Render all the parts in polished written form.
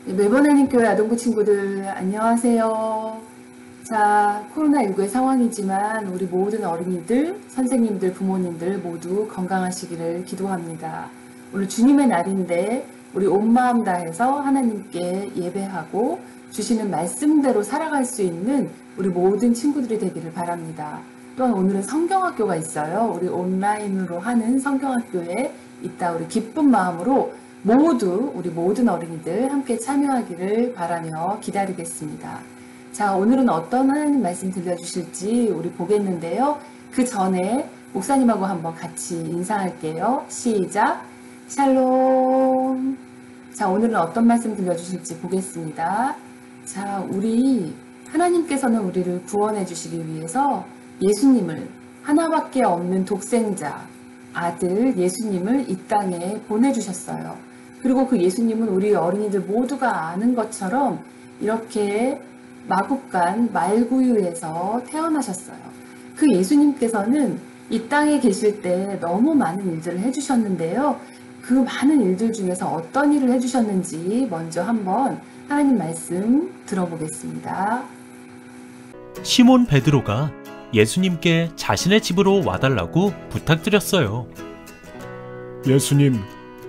매번 하나님교회 아동부 친구들 안녕하세요. 자, 코로나19의 상황이지만 우리 모든 어린이들, 선생님들, 부모님들 모두 건강하시기를 기도합니다. 오늘 주님의 날인데 우리 온 마음 다해서 하나님께 예배하고 주시는 말씀대로 살아갈 수 있는 우리 모든 친구들이 되기를 바랍니다. 또한 오늘은 성경학교가 있어요. 우리 온라인으로 하는 성경학교에 있다 우리 기쁜 마음으로 모두 우리 모든 어린이들 함께 참여하기를 바라며 기다리겠습니다. 자, 오늘은 어떤 하나님 말씀 들려주실지 우리 보겠는데요. 그 전에 목사님하고 한번 같이 인사할게요. 시작! 샬롬! 자, 오늘은 어떤 말씀 들려주실지 보겠습니다. 자, 우리 하나님께서는 우리를 구원해 주시기 위해서 예수님을 하나밖에 없는 독생자 아들 예수님을 이 땅에 보내주셨어요. 그리고 그 예수님은 우리 어린이들 모두가 아는 것처럼 이렇게 마국간 말구유에서 태어나셨어요. 그 예수님께서는 이 땅에 계실 때 너무 많은 일들을 해주셨는데요. 그 많은 일들 중에서 어떤 일을 해주셨는지 먼저 한번 하나님 말씀 들어보겠습니다. 시몬 베드로가 예수님께 자신의 집으로 와달라고 부탁드렸어요. 예수님,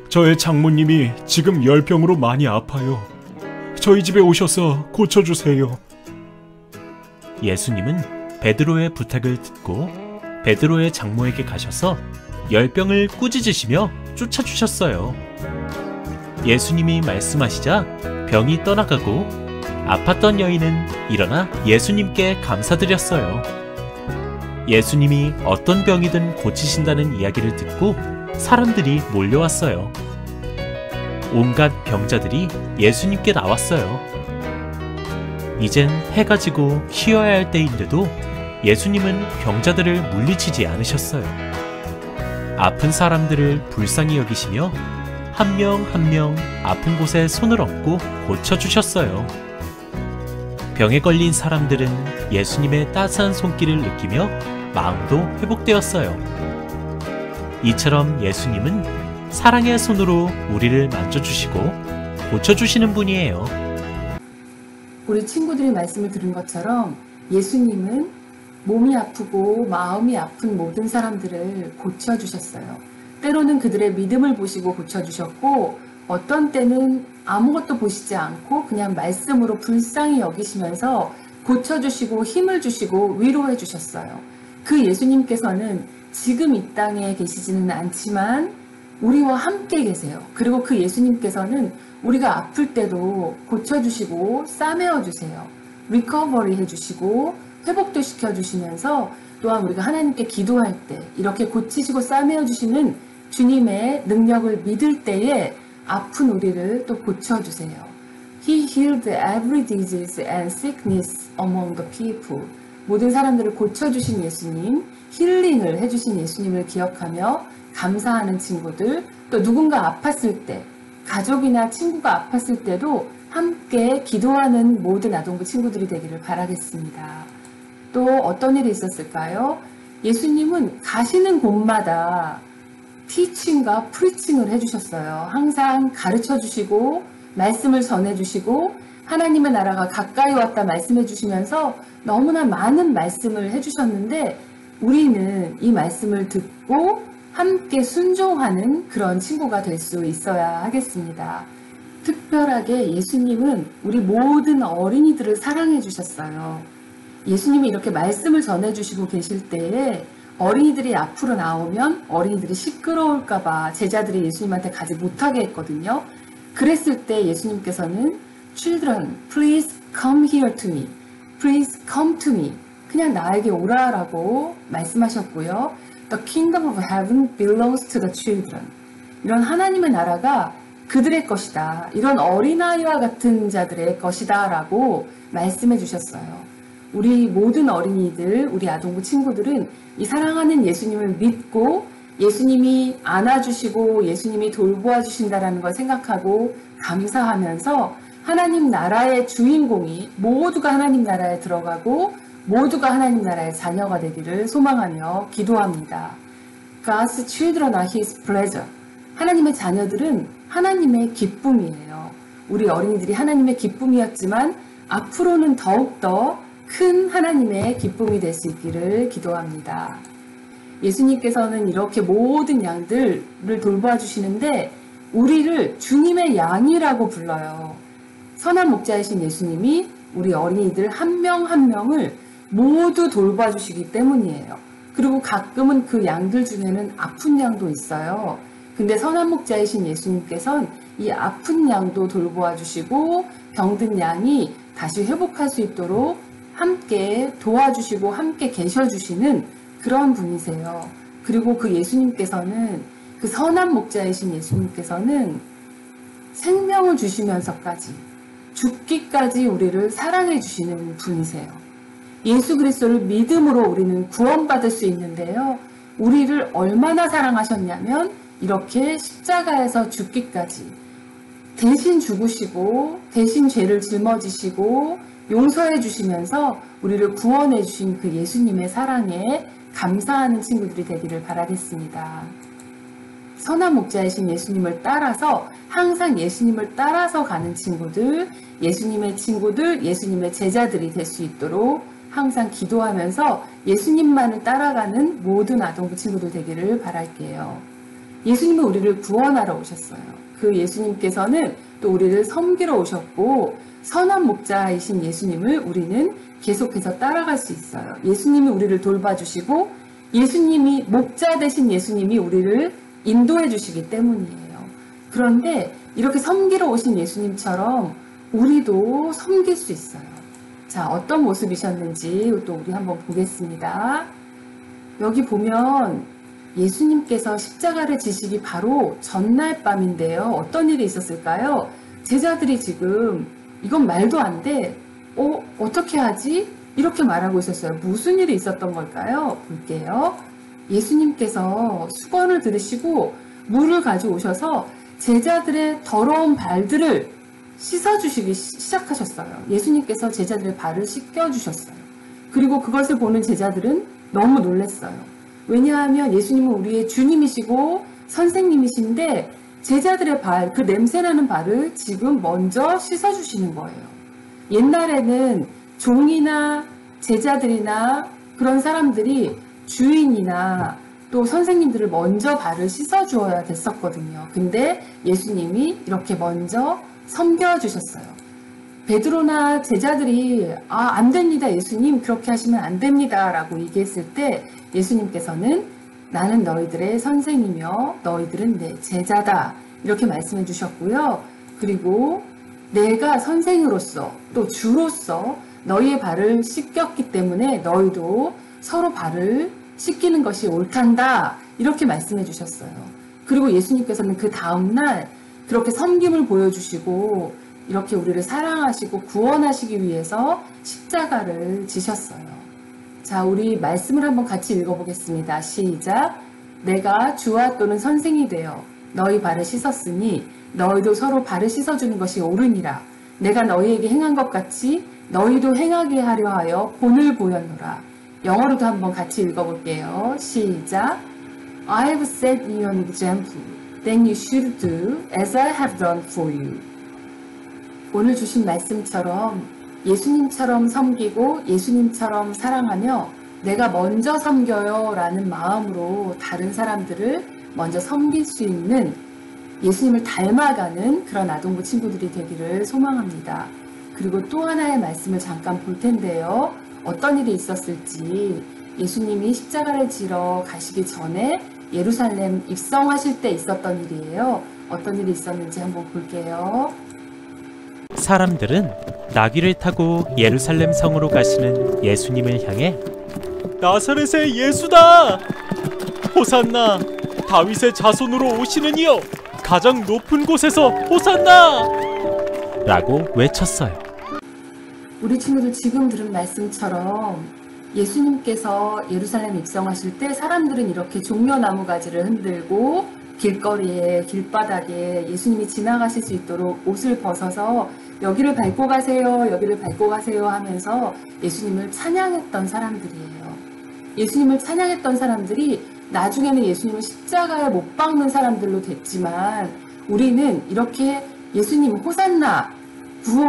저의 장모님이 지금 열병으로 많이 아파요. 저희 집에 오셔서 고쳐주세요. 예수님은 베드로의 부탁을 듣고 베드로의 장모에게 가셔서 열병을 꾸짖으시며 쫓아주셨어요. 예수님이 말씀하시자 병이 떠나가고 아팠던 여인은 일어나 예수님께 감사드렸어요. 예수님이 어떤 병이든 고치신다는 이야기를 듣고 사람들이 몰려왔어요. 온갖 병자들이 예수님께 나왔어요. 이젠 해가 지고 쉬어야 할 때인데도 예수님은 병자들을 물리치지 않으셨어요. 아픈 사람들을 불쌍히 여기시며 한 명 한 명 아픈 곳에 손을 얹고 고쳐주셨어요. 병에 걸린 사람들은 예수님의 따스한 손길을 느끼며 마음도 회복되었어요. 이처럼 예수님은 사랑의 손으로 우리를 만져주시고 고쳐주시는 분이에요. 우리 친구들이 말씀을 들은 것처럼 예수님은 몸이 아프고 마음이 아픈 모든 사람들을 고쳐주셨어요. 때로는 그들의 믿음을 보시고 고쳐주셨고 어떤 때는 아무것도 보시지 않고 그냥 말씀으로 불쌍히 여기시면서 고쳐주시고 힘을 주시고 위로해 주셨어요. 그 예수님께서는 지금 이 땅에 계시지는 않지만 우리와 함께 계세요. 그리고 그 예수님께서는 우리가 아플 때도 고쳐주시고 싸매어 주세요. 리커버리 해주시고 회복도 시켜주시면서 또한 우리가 하나님께 기도할 때 이렇게 고치시고 싸매어 주시는 주님의 능력을 믿을 때에 아픈 우리를 또 고쳐주세요. He healed every disease and sickness among the people. 모든 사람들을 고쳐주신 예수님, 힐링을 해주신 예수님을 기억하며 감사하는 친구들, 또 누군가 아팠을 때, 가족이나 친구가 아팠을 때도 함께 기도하는 모든 아동부 친구들이 되기를 바라겠습니다. 또 어떤 일이 있었을까요? 예수님은 가시는 곳마다 티칭과 프리칭을 해주셨어요. 항상 가르쳐 주시고 말씀을 전해 주시고 하나님의 나라가 가까이 왔다 말씀해 주시면서 너무나 많은 말씀을 해주셨는데 우리는 이 말씀을 듣고 함께 순종하는 그런 친구가 될 수 있어야 하겠습니다. 특별하게 예수님은 우리 모든 어린이들을 사랑해 주셨어요. 예수님이 이렇게 말씀을 전해 주시고 계실 때에 어린이들이 앞으로 나오면 어린이들이 시끄러울까봐 제자들이 예수님한테 가지 못하게 했거든요. 그랬을 때 예수님께서는 Children, please come here to me. Please come to me. 그냥 나에게 오라라고 말씀하셨고요. The kingdom of heaven belongs to the children. 이런 하나님의 나라가 그들의 것이다. 이런 어린아이와 같은 자들의 것이다 라고 말씀해 주셨어요. 우리 모든 어린이들, 우리 아동부 친구들은 이 사랑하는 예수님을 믿고 예수님이 안아주시고 예수님이 돌보아 주신다라는 걸 생각하고 감사하면서 하나님 나라의 주인공이 모두가 하나님 나라에 들어가고 모두가 하나님 나라의 자녀가 되기를 소망하며 기도합니다. God's children are His pleasure. 하나님의 자녀들은 하나님의 기쁨이에요. 우리 어린이들이 하나님의 기쁨이었지만 앞으로는 더욱더 큰 하나님의 기쁨이 될 수 있기를 기도합니다. 예수님께서는 이렇게 모든 양들을 돌봐 주시는데 우리를 주님의 양이라고 불러요. 선한 목자이신 예수님이 우리 어린이들 한 명 한 명을 모두 돌봐 주시기 때문이에요. 그리고 가끔은 그 양들 중에는 아픈 양도 있어요. 근데 선한 목자이신 예수님께서는 이 아픈 양도 돌보아 주시고 병든 양이 다시 회복할 수 있도록 함께 도와주시고 함께 계셔주시는 그런 분이세요. 그리고 그 예수님께서는, 그 선한 목자이신 예수님께서는 생명을 주시면서까지 죽기까지 우리를 사랑해 주시는 분이세요. 예수 그리스도를 믿음으로 우리는 구원받을 수 있는데요. 우리를 얼마나 사랑하셨냐면 이렇게 십자가에서 죽기까지 대신 죽으시고 대신 죄를 짊어지시고 용서해 주시면서 우리를 구원해 주신 그 예수님의 사랑에 감사하는 친구들이 되기를 바라겠습니다. 선한 목자이신 예수님을 따라서 항상 예수님을 따라서 가는 친구들, 예수님의 친구들, 예수님의 제자들이 될 수 있도록 항상 기도하면서 예수님만을 따라가는 모든 아동부 친구들 되기를 바랄게요. 예수님은 우리를 구원하러 오셨어요. 그 예수님께서는 또 우리를 섬기러 오셨고 선한 목자이신 예수님을 우리는 계속해서 따라갈 수 있어요. 예수님이 우리를 돌봐주시고 예수님이 목자 되신 예수님이 우리를 인도해 주시기 때문이에요. 그런데 이렇게 섬기러 오신 예수님처럼 우리도 섬길 수 있어요. 자, 어떤 모습이셨는지 또 우리 한번 보겠습니다. 여기 보면 예수님께서 십자가를 지시기 바로 전날 밤인데요. 어떤 일이 있었을까요? 제자들이 지금 이건 말도 안 돼. 어떻게 하지? 이렇게 말하고 있었어요. 무슨 일이 있었던 걸까요? 볼게요. 예수님께서 수건을 들으시고 물을 가져오셔서 제자들의 더러운 발들을 씻어주시기 시작하셨어요. 예수님께서 제자들의 발을 씻겨주셨어요. 그리고 그것을 보는 제자들은 너무 놀랐어요. 왜냐하면 예수님은 우리의 주님이시고 선생님이신데 제자들의 발, 그 냄새나는 발을 지금 먼저 씻어주시는 거예요. 옛날에는 종이나 제자들이나 그런 사람들이 주인이나 또 선생님들을 먼저 발을 씻어주어야 됐었거든요. 근데 예수님이 이렇게 먼저 섬겨주셨어요. 베드로나 제자들이 안 됩니다. 예수님 그렇게 하시면 안 됩니다. 라고 얘기했을 때 예수님께서는 나는 너희들의 선생이며 너희들은 내 제자다. 이렇게 말씀해 주셨고요. 그리고 내가 선생으로서 또 주로서 너희의 발을 씻겼기 때문에 너희도 서로 발을 씻기는 것이 옳단다. 이렇게 말씀해 주셨어요. 그리고 예수님께서는 그 다음날 그렇게 섬김을 보여주시고 이렇게 우리를 사랑하시고 구원하시기 위해서 십자가를 지셨어요. 자, 우리 말씀을 한번 같이 읽어보겠습니다. 시작. 내가 주와 또는 선생이 되어 너희 발을 씻었으니 너희도 서로 발을 씻어주는 것이 옳으니라. 내가 너희에게 행한 것 같이 너희도 행하게 하려 하여 본을 보였노라. 영어로도 한번 같이 읽어볼게요. 시작. I have set you an example, then you should do as I have done for you. 오늘 주신 말씀처럼 예수님처럼 섬기고 예수님처럼 사랑하며 내가 먼저 섬겨요 라는 마음으로 다른 사람들을 먼저 섬길 수 있는 예수님을 닮아가는 그런 아동부 친구들이 되기를 소망합니다. 그리고 또 하나의 말씀을 잠깐 볼 텐데요. 어떤 일이 있었을지 예수님이 십자가를 지러 가시기 전에 예루살렘 입성하실 때 있었던 일이에요. 어떤 일이 있었는지 한번 볼게요. 사람들은 나귀를 타고 예루살렘 성으로 가시는 예수님을 향해 나사렛의 예수다! 호산나! 다윗의 자손으로 오시는 이여! 가장 높은 곳에서 호산나! 라고 외쳤어요. 우리 친구들 지금 들은 말씀처럼 예수님께서 예루살렘 입성하실 때 사람들은 이렇게 종려나무 가지를 흔들고 길거리에 길바닥에 예수님이 지나가실 수 있도록 옷을 벗어서 여기를 밟고 가세요, 여기를 밟고 가세요 하면서 예수님을 찬양했던 사람들이에요. 예수님을 찬양했던 사람들이 나중에는 예수님을 십자가에 못 박는 사람들로 됐지만 우리는 이렇게 예수님 호산나,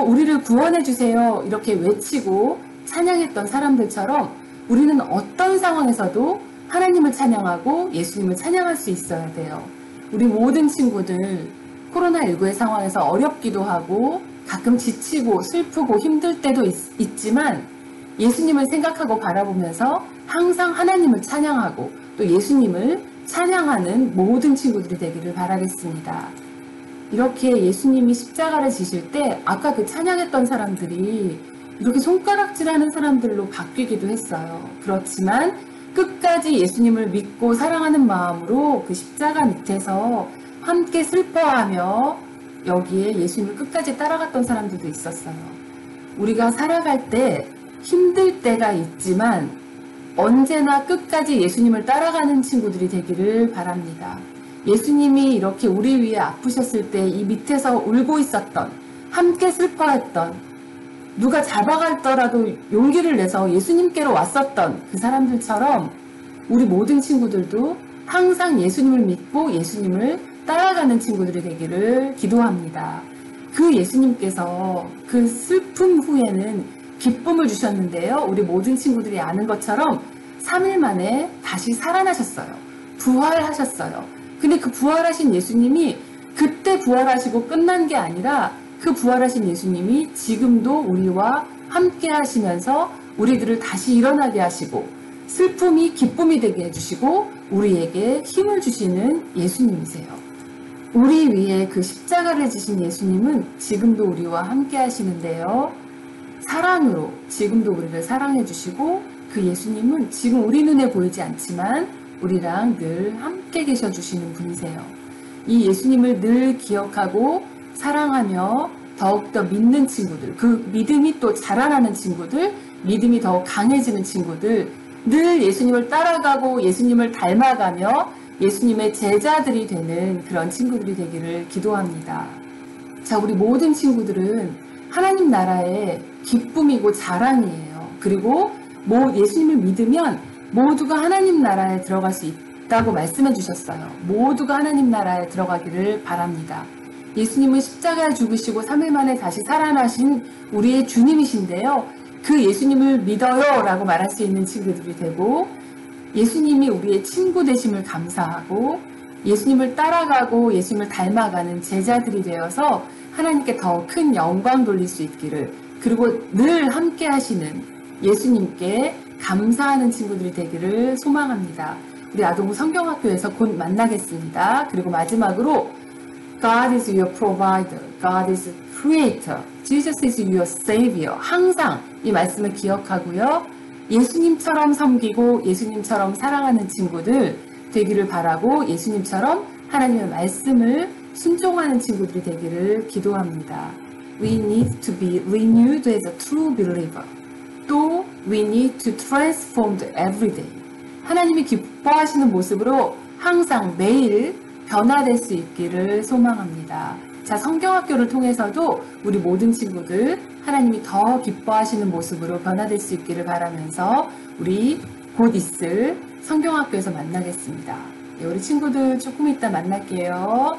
우리를 구원해 주세요 이렇게 외치고 찬양했던 사람들처럼 우리는 어떤 상황에서도 하나님을 찬양하고 예수님을 찬양할 수 있어야 돼요. 우리 모든 친구들 코로나19의 상황에서 어렵기도 하고 가끔 지치고 슬프고 힘들 때도 있지만 예수님을 생각하고 바라보면서 항상 하나님을 찬양하고 또 예수님을 찬양하는 모든 친구들이 되기를 바라겠습니다. 이렇게 예수님이 십자가를 지실 때 아까 그 찬양했던 사람들이 이렇게 손가락질하는 사람들로 바뀌기도 했어요. 그렇지만 끝까지 예수님을 믿고 사랑하는 마음으로 그 십자가 밑에서 함께 슬퍼하며 여기에 예수님을 끝까지 따라갔던 사람들도 있었어요. 우리가 살아갈 때 힘들 때가 있지만 언제나 끝까지 예수님을 따라가는 친구들이 되기를 바랍니다. 예수님이 이렇게 우리 위해 아프셨을 때 이 밑에서 울고 있었던, 함께 슬퍼했던, 누가 잡아갈더라도 용기를 내서 예수님께로 왔었던 그 사람들처럼 우리 모든 친구들도 항상 예수님을 믿고 예수님을 따라가는 친구들이 되기를 기도합니다. 그 예수님께서 그 슬픔 후에는 기쁨을 주셨는데요. 우리 모든 친구들이 아는 것처럼 3일 만에 다시 살아나셨어요. 부활하셨어요. 근데 그 부활하신 예수님이 그때 부활하시고 끝난 게 아니라 그 부활하신 예수님이 지금도 우리와 함께 하시면서 우리들을 다시 일어나게 하시고 슬픔이 기쁨이 되게 해주시고 우리에게 힘을 주시는 예수님이세요. 우리 위에 그 십자가를 지신 예수님은 지금도 우리와 함께 하시는데요. 사랑으로 지금도 우리를 사랑해 주시고 그 예수님은 지금 우리 눈에 보이지 않지만 우리랑 늘 함께 계셔 주시는 분이세요. 이 예수님을 늘 기억하고 사랑하며 더욱더 믿는 친구들, 그 믿음이 또 자라나는 친구들, 믿음이 더 강해지는 친구들, 늘 예수님을 따라가고 예수님을 닮아가며 예수님의 제자들이 되는 그런 친구들이 되기를 기도합니다. 자, 우리 모든 친구들은 하나님 나라의 기쁨이고 자랑이에요. 그리고 예수님을 믿으면 모두가 하나님 나라에 들어갈 수 있다고 말씀해 주셨어요. 모두가 하나님 나라에 들어가기를 바랍니다. 예수님은 십자가에 죽으시고 3일 만에 다시 살아나신 우리의 주님이신데요. 그 예수님을 믿어요 라고 말할 수 있는 친구들이 되고 예수님이 우리의 친구 되심을 감사하고 예수님을 따라가고 예수님을 닮아가는 제자들이 되어서 하나님께 더 큰 영광 돌릴 수 있기를 그리고 늘 함께 하시는 예수님께 감사하는 친구들이 되기를 소망합니다. 우리 아동부 성경학교에서 곧 만나겠습니다. 그리고 마지막으로 God is your provider. God is creator. Jesus is your savior. 항상 이 말씀을 기억하고요. 예수님처럼 섬기고 예수님처럼 사랑하는 친구들 되기를 바라고 예수님처럼 하나님의 말씀을 순종하는 친구들이 되기를 기도합니다. We need to be renewed as a true believer. 또 we need to transformed every day. 하나님이 기뻐하시는 모습으로 항상 매일 변화될 수 있기를 소망합니다. 자, 성경학교를 통해서도 우리 모든 친구들 하나님이 더 기뻐하시는 모습으로 변화될 수 있기를 바라면서 우리 곧 있을 성경학교에서 만나겠습니다. 우리 친구들 조금 이따 만날게요.